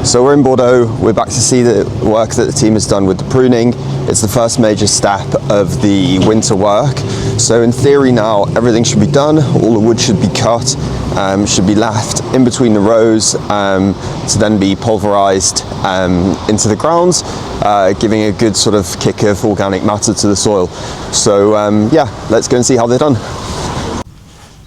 So we're in Bordeaux, we're back to see the work that the team has done with the pruning. It's the first major step of the winter work. So in theory now, everything should be done, all the wood should be cut, should be left in between the rows to then be pulverized into the ground, giving a good sort of kick of organic matter to the soil. So yeah, let's go and see how they're done.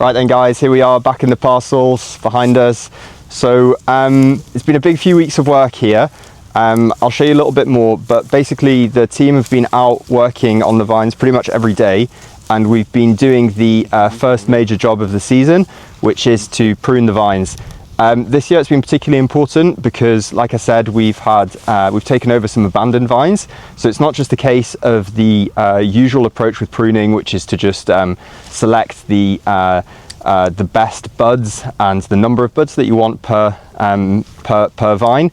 Right then guys, here we are back in the parcels behind us. So it's been a big few weeks of work here. I'll show you a little bit more, but basically the team have been out working on the vines pretty much every day, and we've been doing the first major job of the season, which is to prune the vines. This year it's been particularly important because, like I said, we've taken over some abandoned vines. So it's not just a case of the usual approach with pruning, which is to just select the best buds and the number of buds that you want per vine.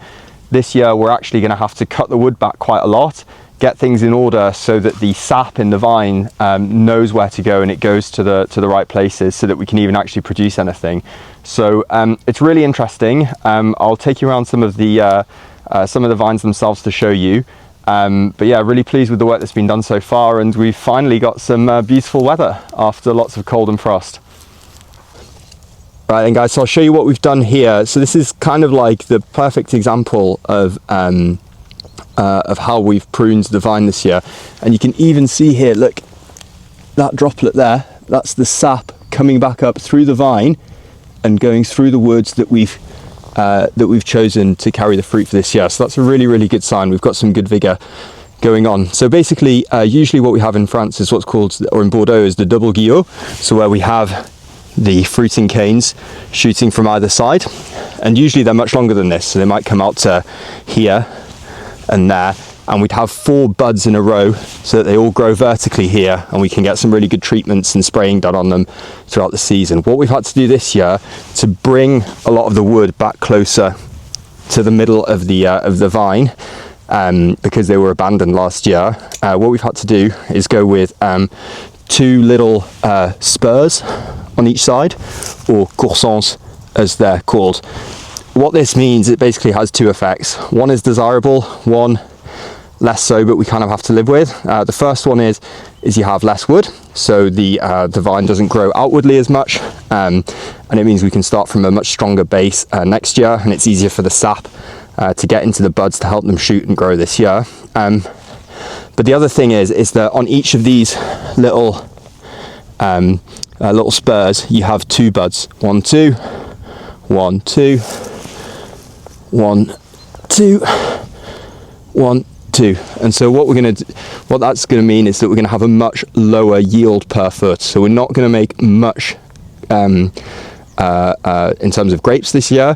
This year we're actually going to have to cut the wood back quite a lot, get things in order so that the sap in the vine knows where to go and it goes to the right places so that we can even actually produce anything. So it's really interesting. I'll take you around some of the vines themselves to show you. But yeah, really pleased with the work that's been done so far, and we've finally got some beautiful weather after lots of cold and frost. Right then guys, so I'll show you what we've done here. So this is kind of like the perfect example of how we've pruned the vine this year. And you can even see here, look, that droplet there, that's the sap coming back up through the vine and going through the woods that we've chosen to carry the fruit for this year. So that's a really, really good sign. We've got some good vigor going on. So basically, usually what we have in France is what's called, or in Bordeaux, is the double guillot. So where we have the fruiting canes shooting from either side, and usually they're much longer than this, so they might come out to here and there, and we'd have 4 buds in a row so that they all grow vertically here, and we can get some really good treatments and spraying done on them throughout the season. What we've had to do this year to bring a lot of the wood back closer to the middle of the vine, because they were abandoned last year, what we've had to do is go with 2 little spurs on each side, or coursants as they're called. What this means, it basically has 2 effects. One is desirable, one less so, but we kind of have to live with. The first one is you have less wood, so the vine doesn't grow outwardly as much, and it means we can start from a much stronger base next year, and it's easier for the sap to get into the buds to help them shoot and grow this year. But the other thing is that on each of these little spurs, you have 2 buds. 1, 2, 1, 2, 1, 2, 1, 2. And so what that's going to mean is that we're going to have a much lower yield per foot. So we're not going to make much in terms of grapes this year.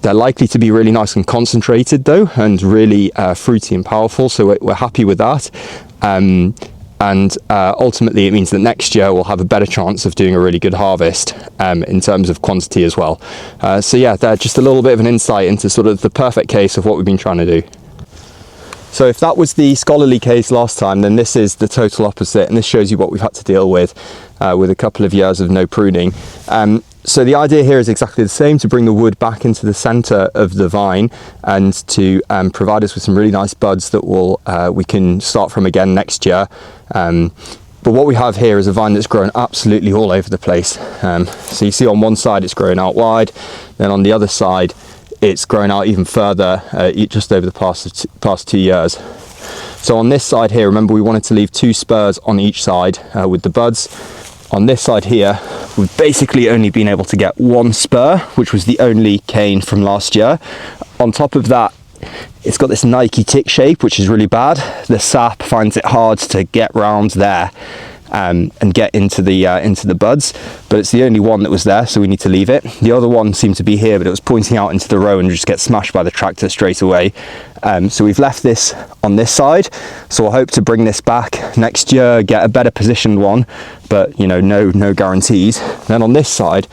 They're likely to be really nice and concentrated though, and really fruity and powerful. So we're happy with that. And ultimately it means that next year we'll have a better chance of doing a really good harvest in terms of quantity as well. So yeah, they're just a little bit of an insight into sort of the perfect case of what we've been trying to do. So if that was the scholarly case last time, then this is the total opposite, and this shows you what we've had to deal with a couple of years of no pruning. So the idea here is exactly the same, to bring the wood back into the center of the vine and to provide us with some really nice buds that we can start from again next year. But what we have here is a vine that's grown absolutely all over the place. So you see on one side it's growing out wide, then on the other side it's grown out even further just over the past 2 years. So on this side here, remember we wanted to leave 2 spurs on each side with the buds. On this side here, we've basically only been able to get 1 spur, which was the only cane from last year. On top of that, it's got this Nike tick shape, which is really bad. The sap finds it hard to get round there and get into the buds, but it's the only one that was there, so we need to leave it. The other one seemed to be here, but it was pointing out into the row and just get smashed by the tractor straight away. So we've left this on this side, so we'll hope to bring this back next year, get a better positioned one, but you know, no guarantees. Then on this side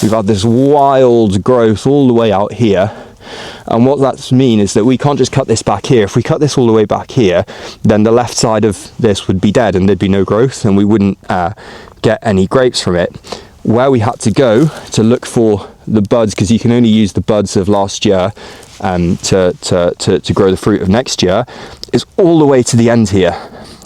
we've had this wild growth all the way out here, and what that means is that we can't just cut this back here. If we cut this all the way back here, then the left side of this would be dead and there'd be no growth, and we wouldn't get any grapes from it. Where we had to go to look for the buds, because you can only use the buds of last year, to grow the fruit of next year, is all the way to the end here.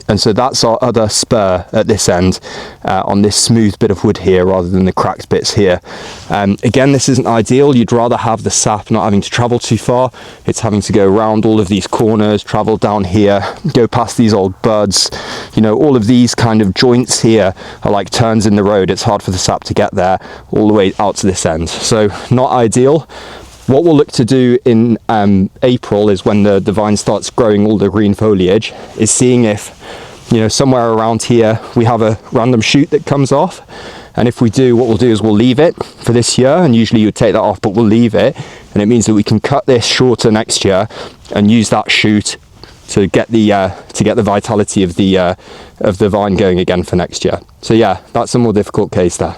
And so that's our other spur at this end, on this smooth bit of wood here rather than the cracked bits here. Again, this isn't ideal. You'd rather have the sap not having to travel too far. It's having to go around all of these corners, travel down here, go past these old buds. You know, all of these kind of joints here are like turns in the road. It's hard for the sap to get there all the way out to this end. So not ideal. What we'll look to do in April is when the vine starts growing all the green foliage, is seeing if, you know, somewhere around here we have a random shoot that comes off. And if we do, what we'll do is we'll leave it for this year, and usually you would take that off, but we'll leave it, and it means that we can cut this shorter next year and use that shoot to get the vitality of the vine going again for next year. So yeah, that's a more difficult case there.